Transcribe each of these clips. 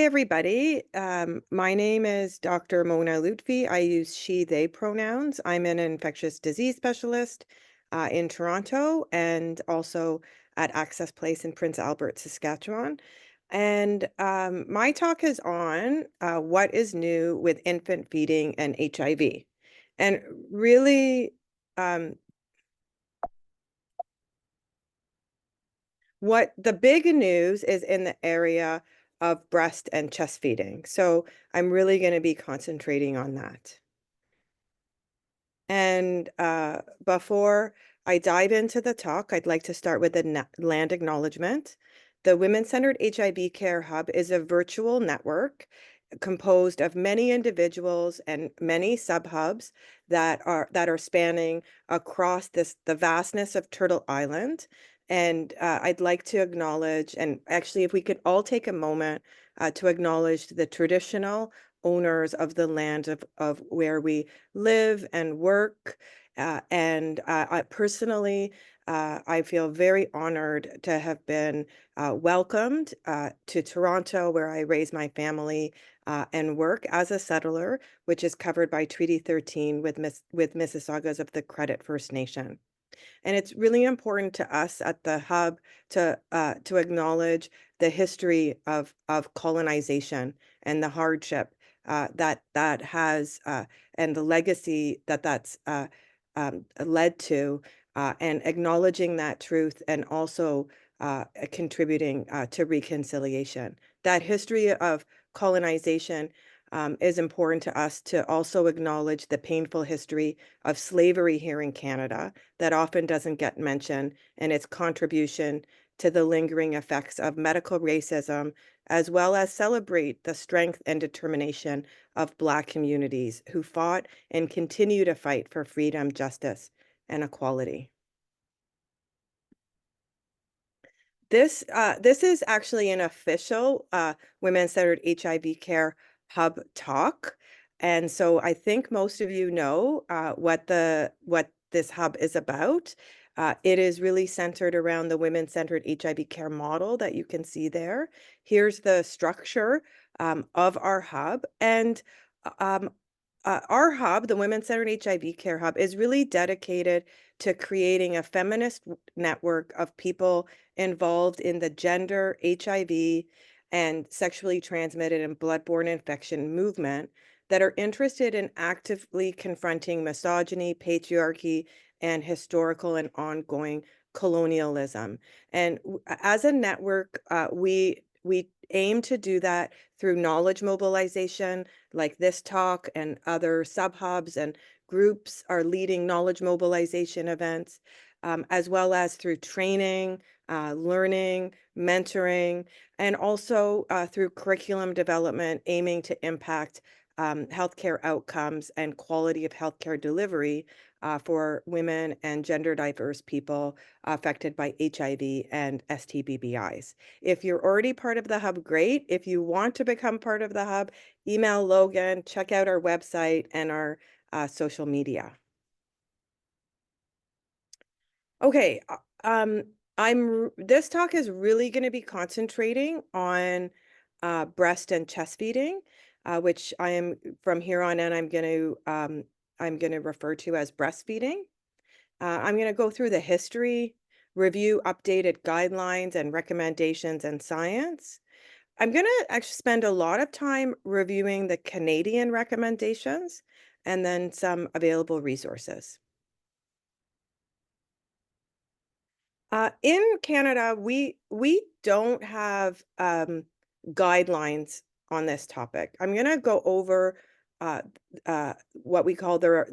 Hey everybody, my name is Dr. Mona Loutfy. I use she, they pronouns. I'm an infectious disease specialist in Toronto and also at Access Place in Prince Albert, Saskatchewan. And my talk is on what is new with infant feeding and HIV. And really, um, what the big news is in the area of breast and chest feeding. So I'm really going to be concentrating on that. And before I dive into the talk, I'd like to start with a land acknowledgement. The Women-Centered HIV Care Hub is a virtual network composed of many individuals and many sub-hubs that are spanning across the vastness of Turtle Island. And I'd like to acknowledge, and actually, if we could all take a moment to acknowledge the traditional owners of the land of where we live and work. I personally, I feel very honored to have been welcomed to Toronto, where I raise my family and work as a settler, which is covered by Treaty 13 with Mississaugas of the Credit First Nation. And it's really important to us at the hub to acknowledge the history of colonization and the hardship that has and the legacy that's led to, and acknowledging that truth and also contributing to reconciliation. That history of colonization is important to us to also acknowledge the painful history of slavery here in Canada that often doesn't get mentioned, and its contribution to the lingering effects of medical racism, as well as celebrate the strength and determination of Black communities who fought and continue to fight for freedom, justice, and equality. This is actually an official Women-Centered HIV Care Hub talk, and so I think most of you know what this hub is about. It is really centered around the Women-Centered HIV Care model that you can see there. Here's the structure of our hub, and um, our hub, the Women-Centered HIV Care Hub, is really dedicated to creating a feminist network of people involved in the gender, HIV, and sexually transmitted and bloodborne infection movement that are interested in actively confronting misogyny, patriarchy, and historical and ongoing colonialism. And as a network, we aim to do that through knowledge mobilization, like this talk, and other sub-hubs and groups are leading knowledge mobilization events, as well as through training, learning, mentoring, and also through curriculum development, aiming to impact healthcare outcomes and quality of healthcare delivery for women and gender diverse people affected by HIV and STBBIs. If you're already part of the hub, great. If you want to become part of the hub, email Logan, check out our website and our social media. Okay, this talk is really going to be concentrating on breast and chest feeding, which I am from here on in I'm going to refer to as breastfeeding. I'm going to go through the history, review updated guidelines and recommendations and science. I'm going to actually spend a lot of time reviewing the Canadian recommendations and then some available resources. In Canada, we don't have guidelines on this topic. I'm going to go over uh, what we call there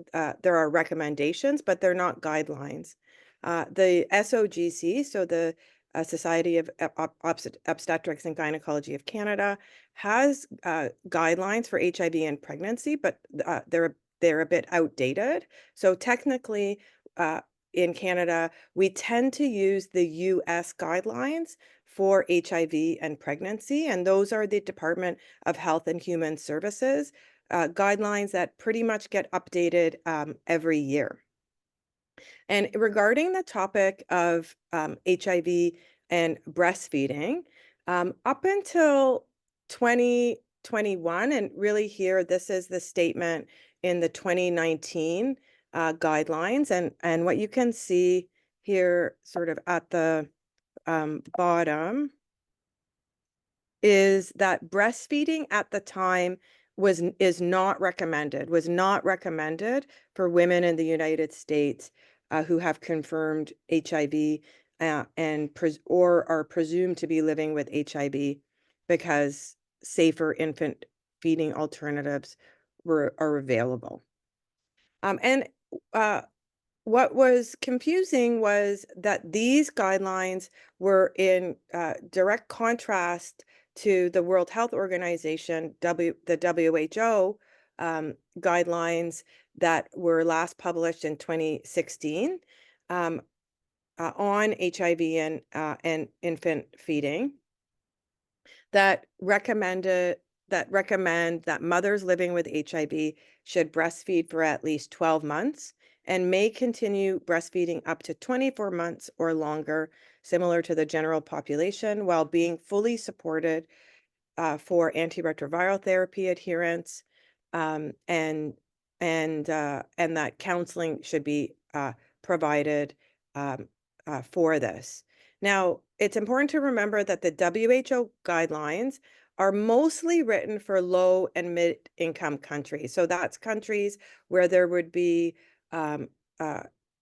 are recommendations, but they're not guidelines. The SOGC, so the Society of Obstetrics and Gynecology of Canada, has guidelines for HIV and pregnancy, but they're a bit outdated. So technically, in Canada, we tend to use the US guidelines for HIV and pregnancy, and those are the Department of Health and Human Services guidelines that pretty much get updated every year. And regarding the topic of HIV and breastfeeding, up until 2021, and really here, this is the statement in the 2019 guidelines. And what you can see here sort of at the bottom is that breastfeeding at the time was not recommended for women in the United States who have confirmed HIV or are presumed to be living with HIV, because safer infant feeding alternatives are available. And what was confusing was that these guidelines were in direct contrast to the World Health Organization, the WHO guidelines that were last published in 2016 on HIV and infant feeding, that recommend that mothers living with HIV should breastfeed for at least 12 months and may continue breastfeeding up to 24 months or longer, similar to the general population, while being fully supported for antiretroviral therapy adherence, and that counseling should be provided for this. Now, it's important to remember that the WHO guidelines are mostly written for low and mid-income countries. So that's countries where there would be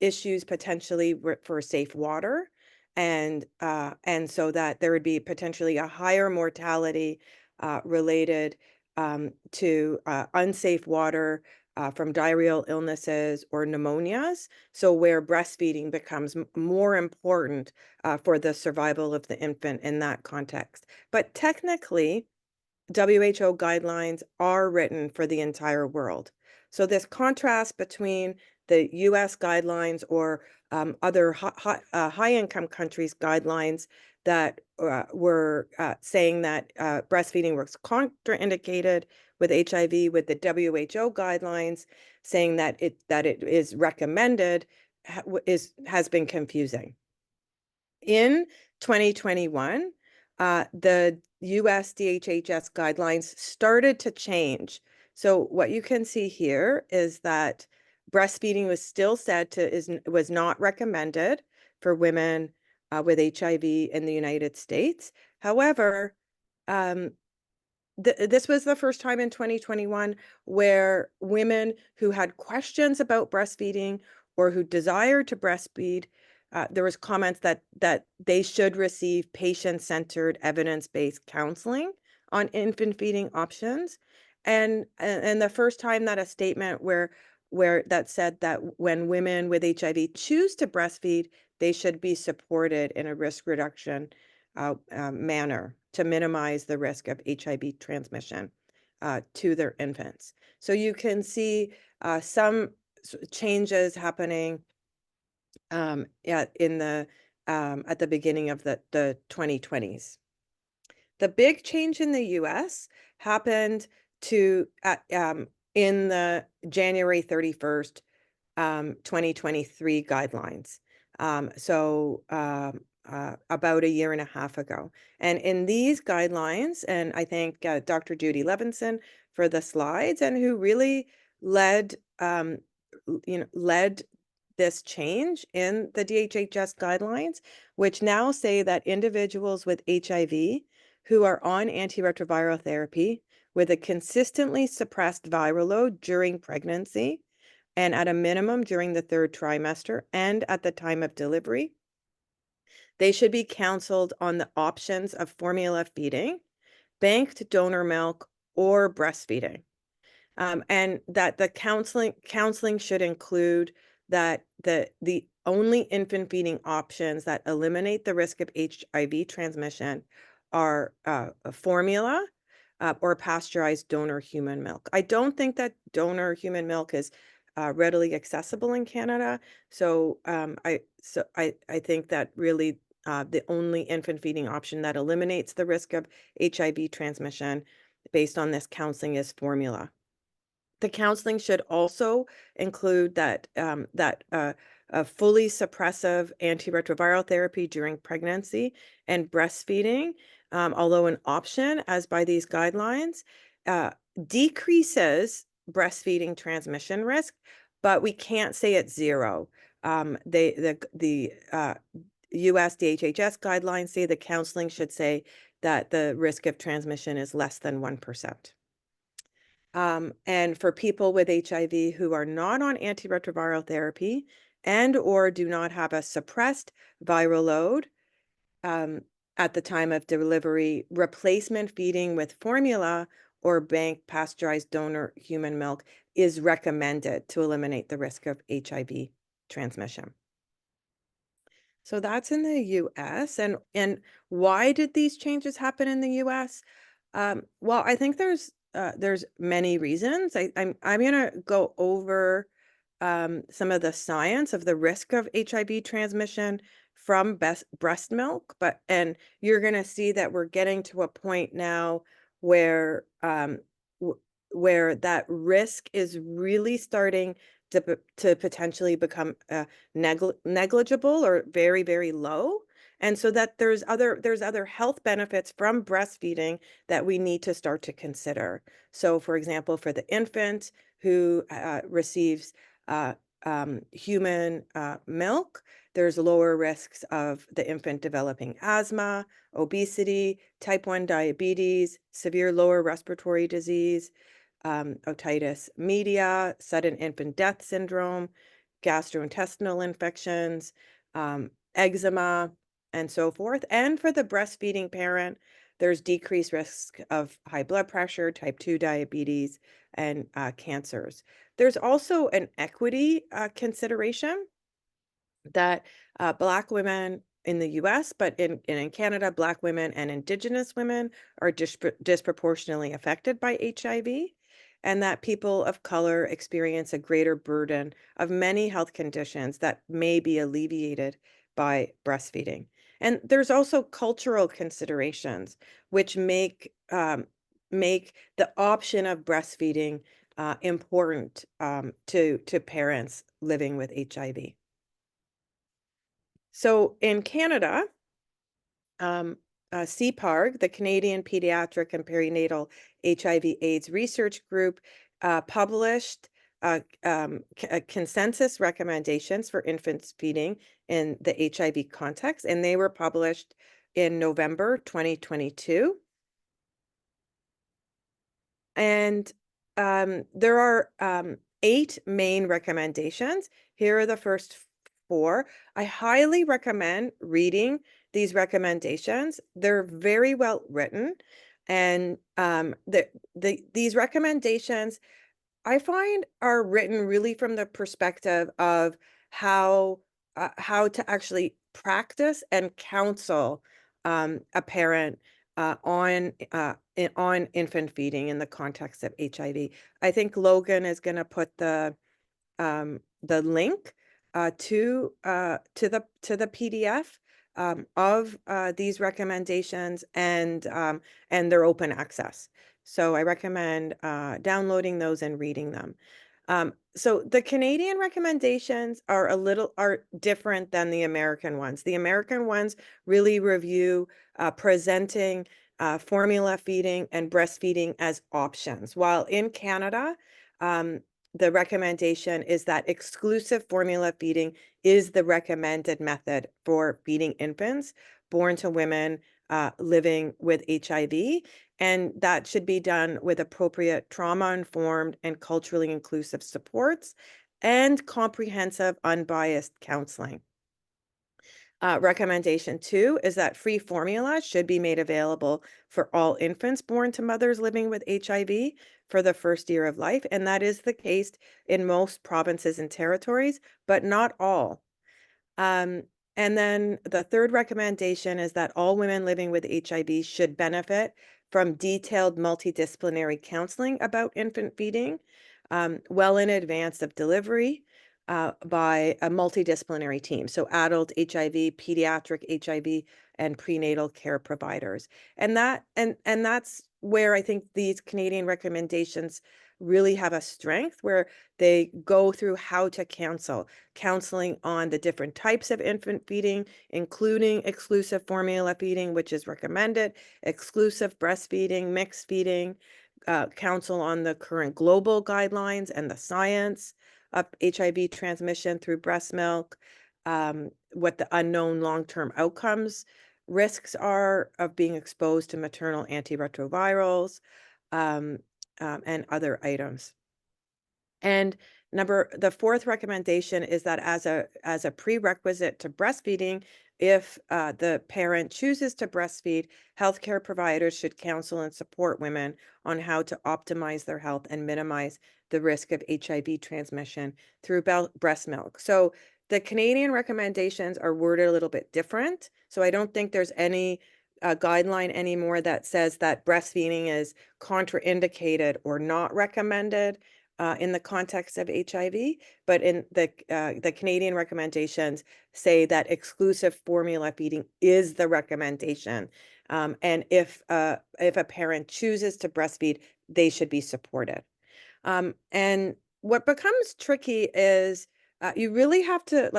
issues potentially for safe water, and so that there would be potentially a higher mortality related to unsafe water from diarrheal illnesses or pneumonias. So where breastfeeding becomes more important for the survival of the infant in that context. But technically, WHO guidelines are written for the entire world. So this contrast between the US guidelines or other high-income countries' guidelines that were saying that breastfeeding was contraindicated with HIV, with the WHO guidelines saying that it is recommended, has been confusing. In 2021, the US DHHS guidelines started to change. So what you can see here is that breastfeeding was still said to was not recommended for women with HIV in the United States. However, this was the first time in 2021 where women who had questions about breastfeeding or who desired to breastfeed, there was comments that they should receive patient-centered, evidence-based counseling on infant feeding options, and the first time that a statement where that said that when women with HIV choose to breastfeed, they should be supported in a risk reduction manner to minimize the risk of HIV transmission to their infants. So you can see some changes happening at the beginning of the 2020s. The big change in the US happened in the January 31st, 2023 guidelines. About a year and a half ago. And in these guidelines, and I thank Dr. Judy Levinson for the slides, and who really led this change in the DHHS guidelines, which now say that individuals with HIV who are on antiretroviral therapy with a consistently suppressed viral load during pregnancy and at a minimum during the 3rd trimester and at the time of delivery, they should be counseled on the options of formula feeding, banked donor milk, or breastfeeding. And that the counseling should include that the only infant feeding options that eliminate the risk of HIV transmission are formula or pasteurized donor human milk. I don't think that donor human milk is readily accessible in Canada. So I think that really the only infant feeding option that eliminates the risk of HIV transmission based on this counseling is formula. The counseling should also include that a fully suppressive antiretroviral therapy during pregnancy and breastfeeding, although an option as by these guidelines, uh, decreases breastfeeding transmission risk, but we can't say it's zero. The US DHHS guidelines say the counseling should say that the risk of transmission is less than 1%. And for people with HIV who are not on antiretroviral therapy and or do not have a suppressed viral load, um, at the time of delivery, replacement feeding with formula or bank pasteurized donor human milk is recommended to eliminate the risk of HIV transmission. So that's in the US. And why did these changes happen in the US? Well, I think there's many reasons. I'm gonna go over some of the science of the risk of HIV transmission from breast milk, and you're gonna see that we're getting to a point now where where that risk is really starting to potentially become negligible or very, very low. And so that there's other health benefits from breastfeeding that we need to start to consider. So, for example, for the infant who receives uh, human milk, there's lower risks of the infant developing asthma, obesity, type 1 diabetes, severe lower respiratory disease, otitis media, sudden infant death syndrome, gastrointestinal infections, eczema, and so forth. And for the breastfeeding parent, there's decreased risk of high blood pressure, type 2 diabetes, and cancers. There's also an equity consideration that Black women in the US, but in Canada, Black women and Indigenous women are disproportionately affected by HIV, and that people of color experience a greater burden of many health conditions that may be alleviated by breastfeeding. And there's also cultural considerations which make the option of breastfeeding important to parents living with HIV. So in Canada, um, CPARG, the Canadian Pediatric and Perinatal HIV/AIDS Research Group, published consensus recommendations for infants feeding in the HIV context, and they were published in November 2022. And there are 8 main recommendations. Here are the first 4. I highly recommend reading these recommendations. They're very well written, and these recommendations I find are written really from the perspective of how to actually practice and counsel a parent on infant feeding in the context of HIV. I think Logan is going to put the link to the PDF of these recommendations, and they're open access. So I recommend downloading those and reading them. So the Canadian recommendations are different than the American ones. The American ones really review presenting formula feeding and breastfeeding as options, while in Canada, um, the recommendation is that exclusive formula feeding is the recommended method for feeding infants born to women living with HIV, and that should be done with appropriate trauma-informed and culturally inclusive supports and comprehensive, unbiased counseling. Recommendation 2 is that free formula should be made available for all infants born to mothers living with HIV for the first year of life, and that is the case in most provinces and territories, but not all. Um, and then the third recommendation is that all women living with HIV should benefit from detailed multidisciplinary counseling about infant feeding well in advance of delivery. by a multidisciplinary team. So adult HIV, pediatric HIV, and prenatal care providers. And that's where I think these Canadian recommendations really have a strength, where they go through how to counseling on the different types of infant feeding, including exclusive formula feeding, which is recommended, exclusive breastfeeding, mixed feeding, counsel on the current global guidelines and the science of HIV transmission through breast milk, what the unknown long-term outcomes risks are of being exposed to maternal antiretrovirals, um, and other items. And the fourth recommendation is that as a prerequisite to breastfeeding, if the parent chooses to breastfeed, healthcare providers should counsel and support women on how to optimize their health and minimize the risk of HIV transmission through breast milk. So the Canadian recommendations are worded a little bit different. So I don't think there's any guideline anymore that says that breastfeeding is contraindicated or not recommended in the context of HIV, but in the Canadian recommendations say that exclusive formula feeding is the recommendation, and if a parent chooses to breastfeed, they should be supported. And what becomes tricky is you really have to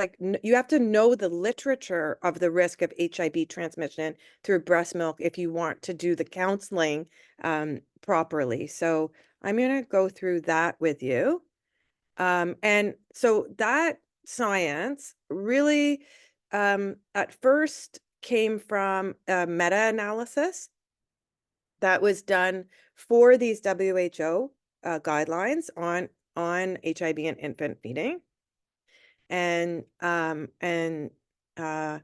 you have to know the literature of the risk of HIV transmission through breast milk if you want to do the counseling properly. So I'm going to go through that with you. And so that science really at first came from a meta-analysis that was done for these WHO guidelines on HIV and infant feeding, and uh, uh,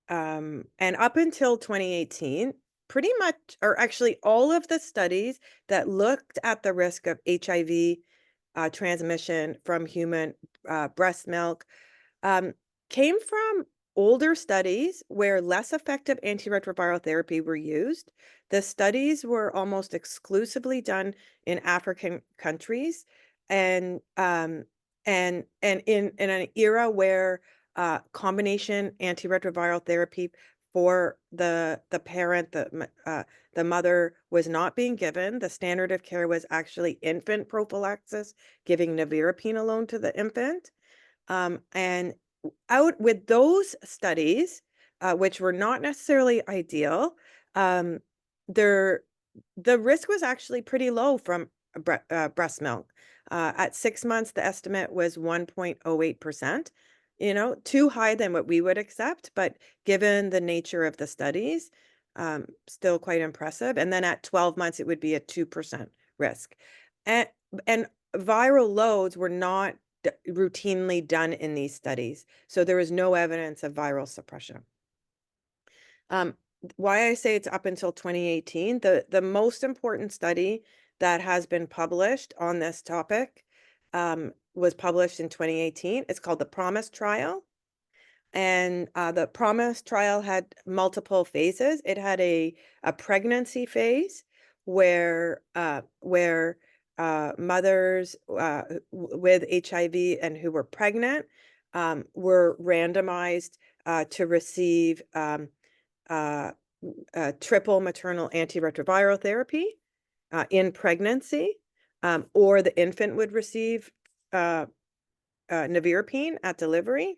and up until 2018, pretty much, or actually all of the studies that looked at the risk of HIV transmission from human breast milk um, came from older studies where less effective antiretroviral therapy were used. The studies were almost exclusively done in African countries, and in an era where combination antiretroviral therapy for the parent, the mother, was not being given. The standard of care was actually infant prophylaxis, giving nevirapine alone to the infant. And out with those studies, which were not necessarily ideal, um, there the risk was actually pretty low from breast milk. At 6 months, the estimate was 1.08%. Too high than what we would accept, but given the nature of the studies, still quite impressive. And then at 12 months, it would be a 2% risk. And and viral loads were not routinely done in these studies, so there was no evidence of viral suppression. Um, why I say it's up until 2018, the most important study that has been published on this topic was published in 2018. It's called the PROMISE trial. And the PROMISE trial had multiple phases. It had a pregnancy phase where mothers with HIV and who were pregnant were randomized to receive uh, triple maternal antiretroviral therapy in pregnancy, or the infant would receive uh, nevirapine at delivery.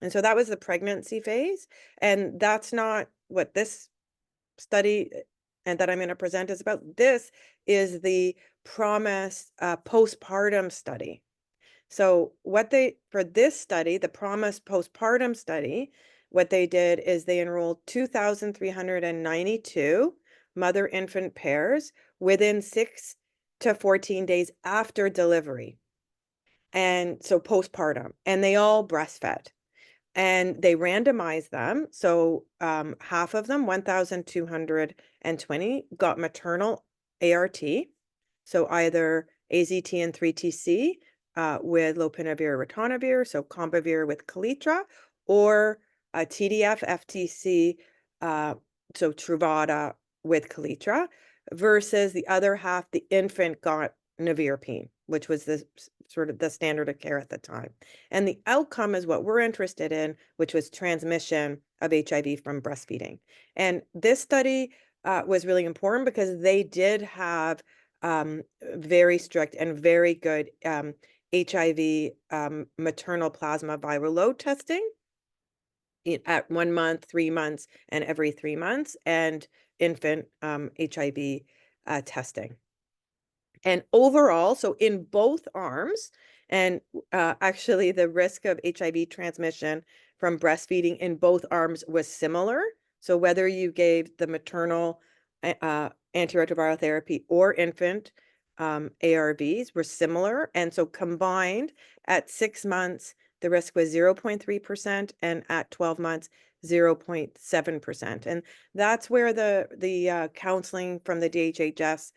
And so that was the pregnancy phase. And that's not what this study and that I'm going to present is about. This is the PROMISE postpartum study. So for this study, the PROMISE postpartum study, what they did is they enrolled 2,392 mother-infant pairs within 6 to 14 days after delivery. And so postpartum, and they all breastfed. And they randomized them. So half of them, 1,220, got maternal ART. So either AZT and 3TC with lopinavir ritonavir, so Combivir with Kaletra, or TDF FTC, so Truvada with Kaletra, versus the other half, the infant got nevirapine, which was the sort of the standard of care at the time. And the outcome is what we're interested in, which was transmission of HIV from breastfeeding. And this study was really important because they did have very strict and very good HIV maternal plasma viral load testing at 1 month, 3 months, and every 3 months, and infant HIV testing. And overall, so in both arms, and actually the risk of HIV transmission from breastfeeding in both arms was similar. So whether you gave the maternal antiretroviral therapy or infant ARVs were similar. And so combined at 6 months, the risk was 0.3%, and at 12 months, 0.7%. And that's where the counseling from the DHHS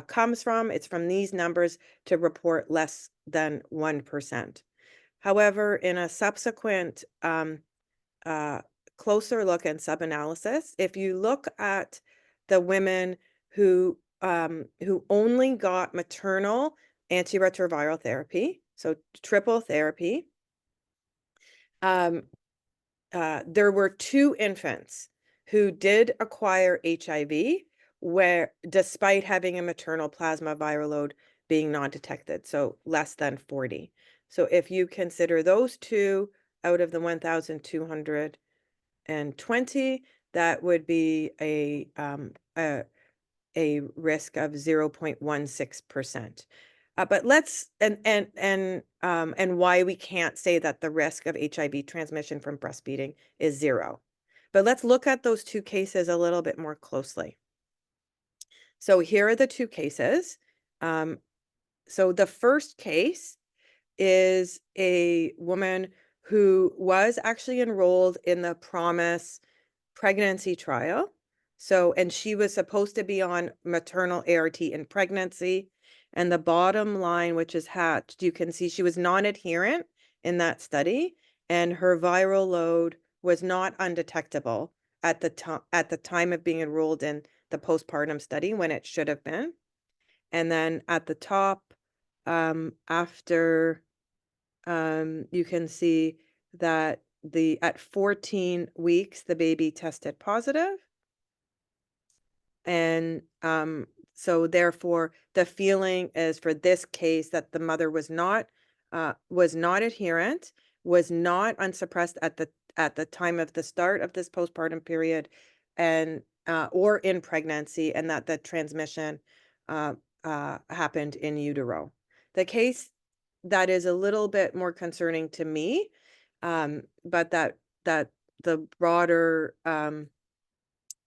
comes from. It's from these numbers to report less than 1%. However, in a subsequent uh, closer look and sub-analysis, if you look at the women who only got maternal antiretroviral therapy, so triple therapy, there were 2 infants who did acquire HIV, where despite having a maternal plasma viral load being non-detected, so less than 40. So if you consider those 2 out of the 1,220, that would be a risk of 0.16%. But let's and why we can't say that the risk of HIV transmission from breastfeeding is 0. But let's look at those 2 cases a little bit more closely. So here are the 2 cases. So the first case is a woman who was actually enrolled in the PROMISE pregnancy trial. So, and she was supposed to be on maternal ART in pregnancy. And the bottom line, which is hatched, you can see she was non-adherent in that study, and her viral load was not undetectable at the time of being enrolled in the postpartum study when it should have been. And then at the top, after you can see that at 14 weeks, the baby tested positive. And so therefore, the feeling is for this case that the mother was not adherent, was not unsuppressed at the time of the start of this postpartum period, and or in pregnancy, and that the transmission happened in utero. The case that is a little bit more concerning to me, but that the broader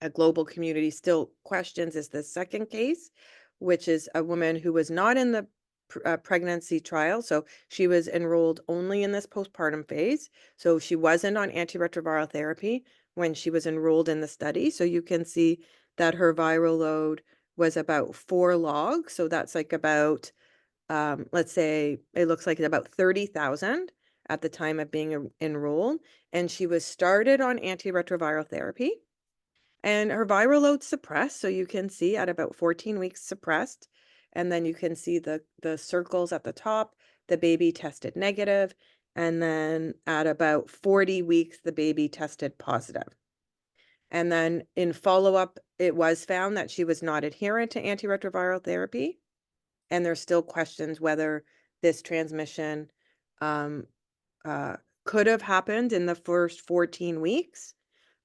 a global community still questions is the second case, which is a woman who was not in the pregnancy trial. So she was enrolled only in this postpartum phase. So she wasn't on antiretroviral therapy when she was enrolled in the study. So you can see that her viral load was about 4 logs. So that's like about, let's say it looks like about 30,000 at the time of being enrolled. And she was started on antiretroviral therapy. And her viral load suppressed, so you can see at about 14 weeks suppressed. And then you can see the circles at the top, the baby tested negative. And then at about 40 weeks, the baby tested positive. And then in follow-up, it was found that she was not adherent to antiretroviral therapy. And there's still questions whether this transmission could have happened in the first 14 weeks.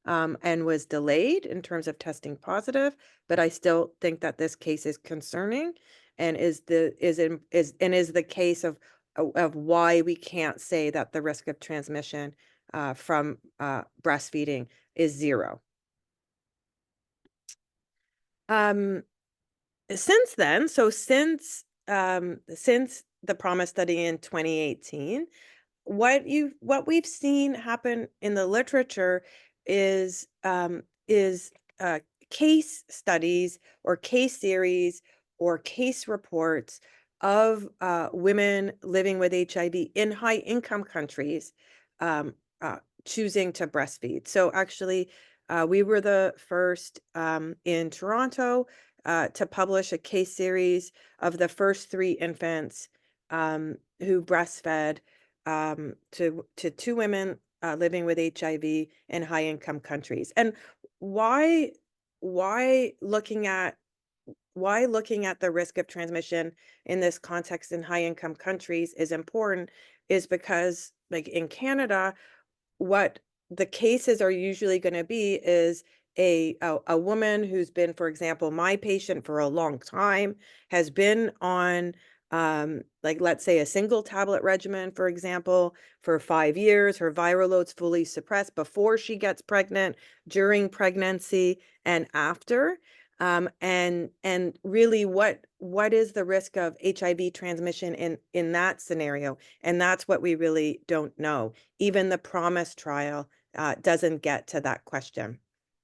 And was delayed in terms of testing positive, but I still think that this case is concerning, and is the case of why we can't say that the risk of transmission from breastfeeding is 0. Since then, so since the PROMISE study in 2018, what we've seen happen in the literature is case studies or case series or case reports of women living with HIV in high income countries um, choosing to breastfeed. So actually, we were the first in Toronto to publish a case series of the first 3 infants who breastfed to 2 women living with HIV in high-income countries. And why why looking at why looking at the risk of transmission in this context in high-income countries is important is because, like in Canada, what the cases are usually going to be is a woman who's been, for example, my patient for a long time, has been on like, let's say, a single tablet regimen, for example, for 5 years. Her viral load's fully suppressed before she gets pregnant, during pregnancy, and after. And really, what is the risk of HIV transmission in that scenario? And that's what we really don't know. Even the PROMISE trial doesn't get to that question.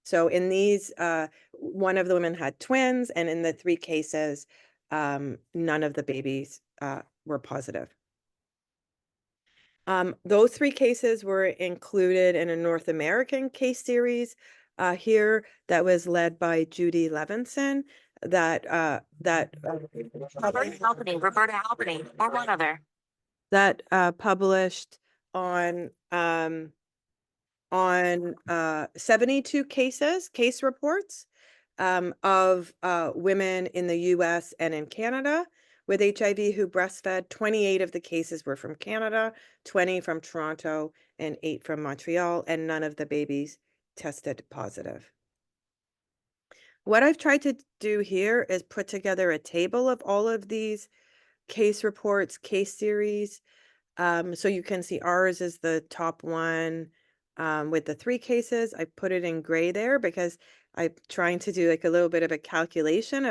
So in these, one of the women had twins, and in the 3 cases, none of the babies were positive. Those 3 cases were included in a North American case series here that was led by Judy Levinson. Roberta Halpany, or one other. That published on 72 case reports of women in the US and in Canada with HIV who breastfed. 28 of the cases were from Canada, 20 from Toronto, and 8 from Montreal, and none of the babies tested positive. What I've tried to do here is put together a table of all of these case reports, case series. So you can see ours is the top one with the 3 cases. I put it in gray there because I'm trying to do like a little bit of a calculation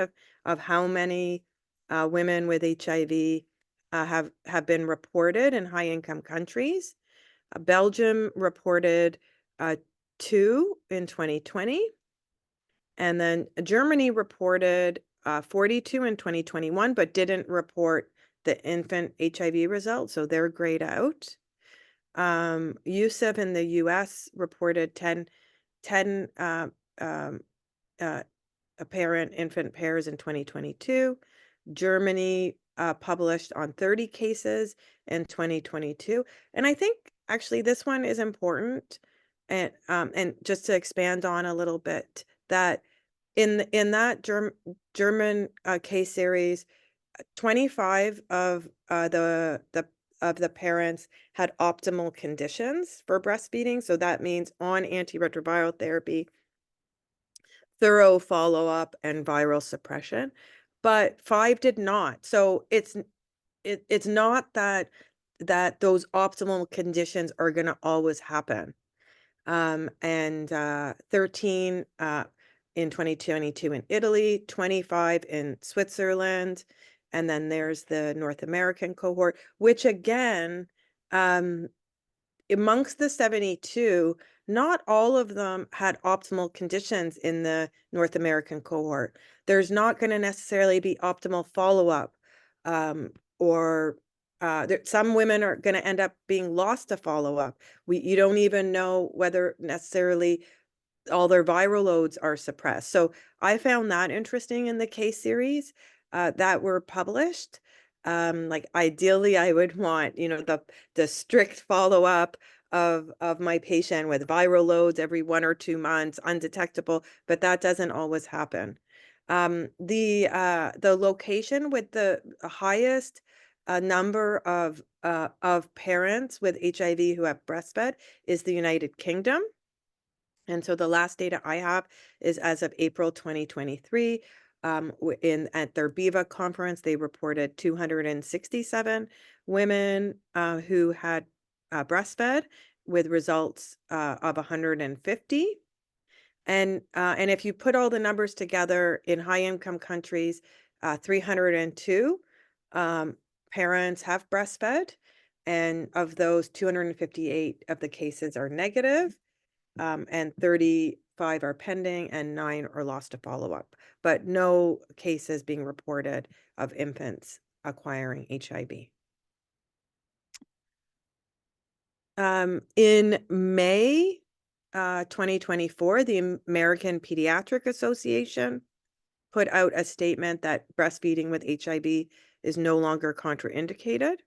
of how many women with HIV have been reported in high-income countries. Belgium reported 2 in 2020. And then Germany reported 42 in 2021, but didn't report the infant HIV results, so they're grayed out. USIP in the US reported 10 apparent infant pairs in 2022. Germany published on 30 cases in 2022. And I think actually this one is important, and just to expand on a little bit, that in that German case series, 25 of the parents had optimal conditions for breastfeeding. So that means on antiretroviral therapy, thorough follow-up, and viral suppression, but 5 did not. So it's not that those optimal conditions are going to always happen. And 13 in 2022 in Italy, 25 in Switzerland, and then there's the North American cohort, which again, amongst the 72, not all of them had optimal conditions in the North American cohort. There's not going to necessarily be optimal follow-up, or some women are going to end up being lost to follow-up. You don't even know whether necessarily all their viral loads are suppressed. So I found that interesting in the case series that were published. Like ideally, I would want, the strict follow-up of my patient with viral loads every 1 or 2 months, undetectable, but that doesn't always happen. The location with the highest number of parents with HIV who have breastfed is the United Kingdom. And so the last data I have is as of April 2023. At their BIVA conference, they reported 267 women who had breastfed with results of 150. And if you put all the numbers together in high-income countries, 302 parents have breastfed, and of those, 258 of the cases are negative. And 35 are pending, and 9 are lost to follow-up, but no cases being reported of infants acquiring HIV. In May 2024, the American Pediatric Association put out a statement that breastfeeding with HIV is no longer contraindicated,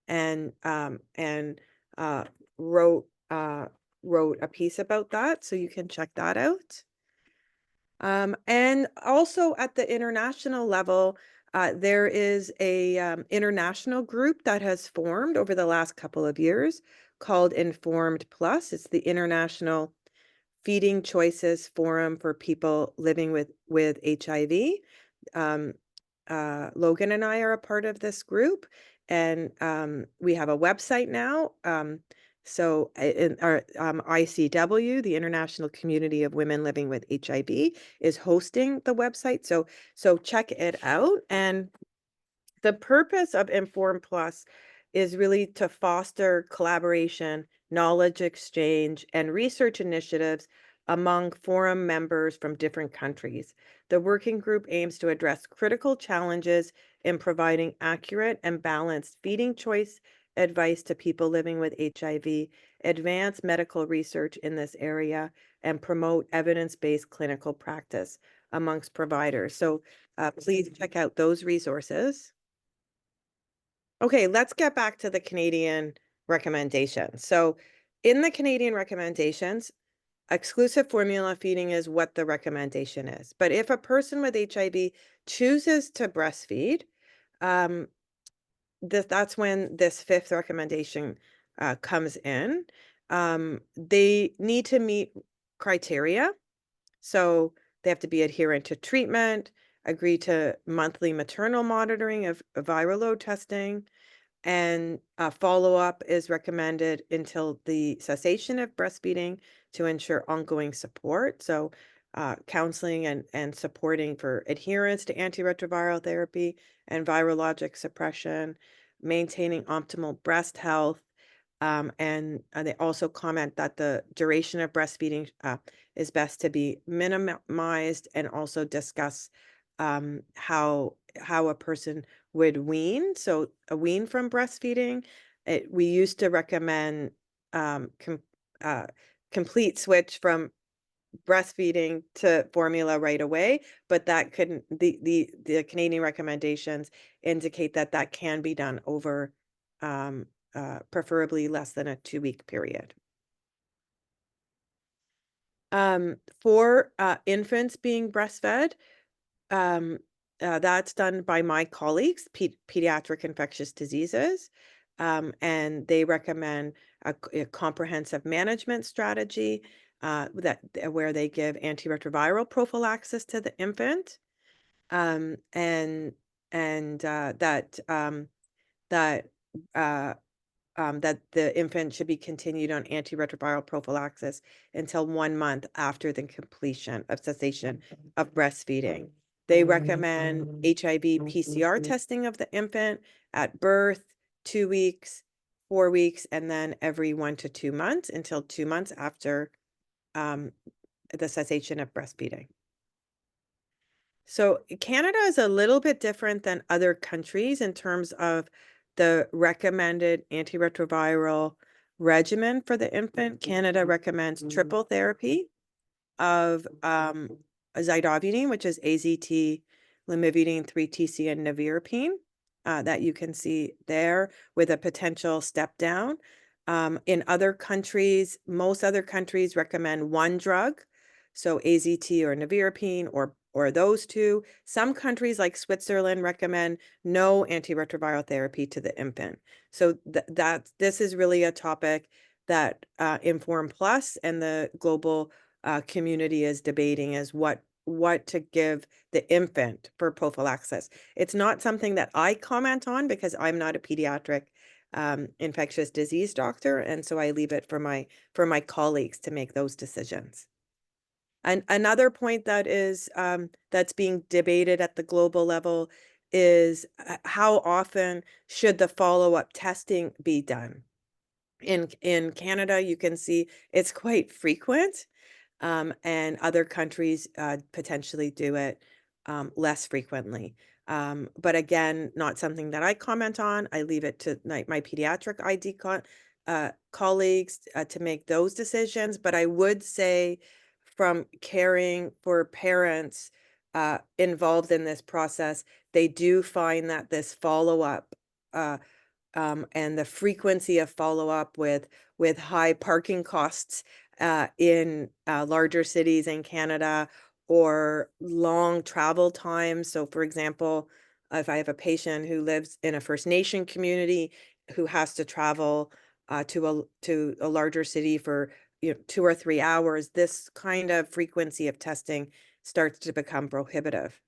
and uh, wrote uh, wrote a piece about that, so you can check that out. And also at the international level, there is a international group that has formed over the last couple of years called Informed Plus. It's the International Feeding Choices Forum for people living with HIV. Um, Logan and I are a part of this group, and we have a website now. So in our ICW, the International Community of Women Living with HIV, is hosting the website. So check it out. And the purpose of Inform Plus is really to foster collaboration, knowledge exchange, and research initiatives among forum members from different countries. The working group aims to address critical challenges in providing accurate and balanced feeding choice advice to people living with HIV, advance medical research in this area, and promote evidence-based clinical practice amongst providers. So please check out those resources. Okay, let's get back to the Canadian recommendations. So in the Canadian recommendations, exclusive formula feeding is what the recommendation is. But if a person with HIV chooses to breastfeed, um, that's when this fifth recommendation comes in. They need to meet criteria. So they have to be adherent to treatment, agree to monthly maternal monitoring of viral load testing, and follow-up is recommended until the cessation of breastfeeding to ensure ongoing support. So counseling and supporting for adherence to antiretroviral therapy and virologic suppression, maintaining optimal breast health. And they also comment that the duration of breastfeeding is best to be minimized, and also discuss how a person would wean. So a wean from breastfeeding. We used to recommend uh, complete switch from breastfeeding to formula right away, but that couldn't, the Canadian recommendations indicate that that can be done over preferably less than a 2-week period. For infants being breastfed, um, that's done by my colleagues, pediatric infectious diseases, and they recommend a comprehensive management strategy where they give antiretroviral prophylaxis to the infant, um, and and that uh, that the infant should be continued on antiretroviral prophylaxis until 1 month after the completion of cessation of breastfeeding. They recommend HIV PCR testing of the infant at birth, 2 weeks, 4 weeks, and then every 1 to 2 months until 2 months after um, the cessation of breastfeeding. So Canada is a little bit different than other countries in terms of the recommended antiretroviral regimen for the infant. Canada recommends triple therapy of zidovudine, which is AZT, lamivudine, 3-TC, and nevirapine, that you can see there with a potential step down. In other countries, most other countries recommend one drug, so AZT or nevirapine or those two. Some countries like Switzerland recommend no antiretroviral therapy to the infant. So this is really a topic that Inform Plus and the global community is debating, is what to give the infant for prophylaxis. It's not something that I comment on because I'm not a pediatric infectious disease doctor, and so I leave it for my colleagues to make those decisions. And another point that is that's being debated at the global level is how often should the follow-up testing be done? In Canada, you can see it's quite frequent, and other countries potentially do it less frequently. But again, not something that I comment on. I leave it to my pediatric colleagues to make those decisions. But I would say, from caring for parents involved in this process, they do find that this follow-up, uh, and the frequency of follow-up with high parking costs in larger cities in Canada, or long travel times. So, for example, if I have a patient who lives in a First Nation community who has to travel to a larger city for 2 or 3 hours, this kind of frequency of testing starts to become prohibitive.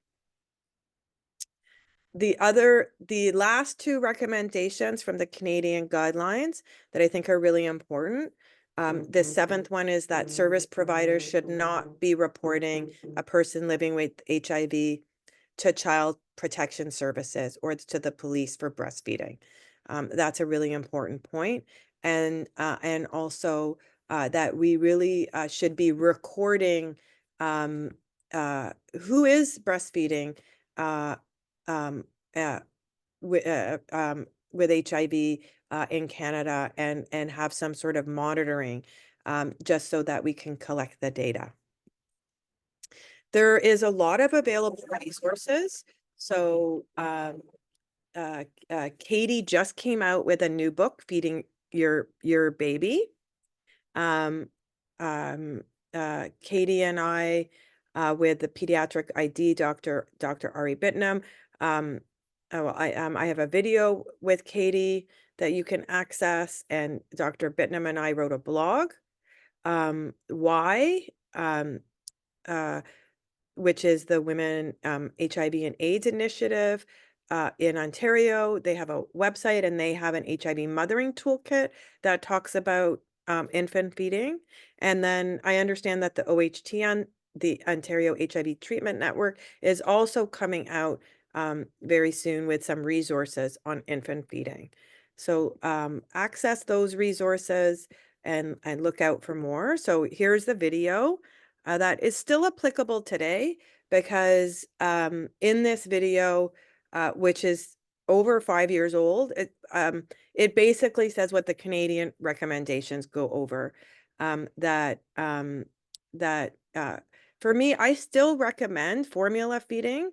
The last two recommendations from the Canadian guidelines that I think are really important. The seventh one is that service providers should not be reporting a person living with HIV to Child Protection Services or to the police for breastfeeding. That's a really important point. And also that we really should be recording um, who is breastfeeding uh, um, uh, with HIV in Canada, and have some sort of monitoring, just so that we can collect the data. There is a lot of available resources. So Katie just came out with a new book, Feeding Your Baby. Um, um, Katie and I, with the pediatric ID, Dr. Ari Bittnam. I have a video with Katie that you can access, and Dr. Bittnam and I wrote a blog. Why? Uh, which is the Women HIV and AIDS Initiative in Ontario. They have a website, and they have an HIV mothering toolkit that talks about infant feeding. And then I understand that the OHTN, the Ontario HIV Treatment Network, is also coming out very soon with some resources on infant feeding. So access those resources and look out for more. So here's the video that is still applicable today, because in this video, which is over 5 years old, it basically says what the Canadian recommendations go over. That for me, I still recommend formula feeding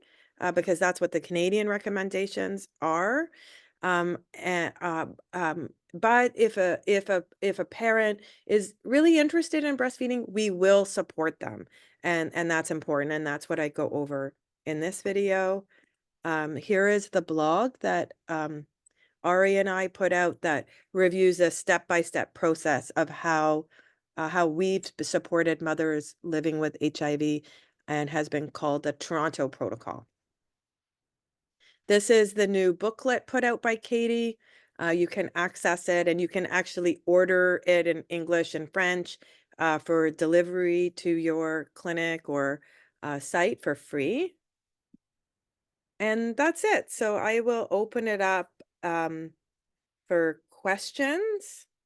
because that's what the Canadian recommendations are. But if a parent is really interested in breastfeeding, we will support them, and that's important, and that's what I go over in this video. Here is the blog that Ari and I put out that reviews a step-by-step process of how we've supported mothers living with HIV, and has been called the Toronto Protocol. This is the new booklet put out by Katie. You can access it, and you can actually order it in English and French for delivery to your clinic or site for free. And that's it. So I will open it up for questions.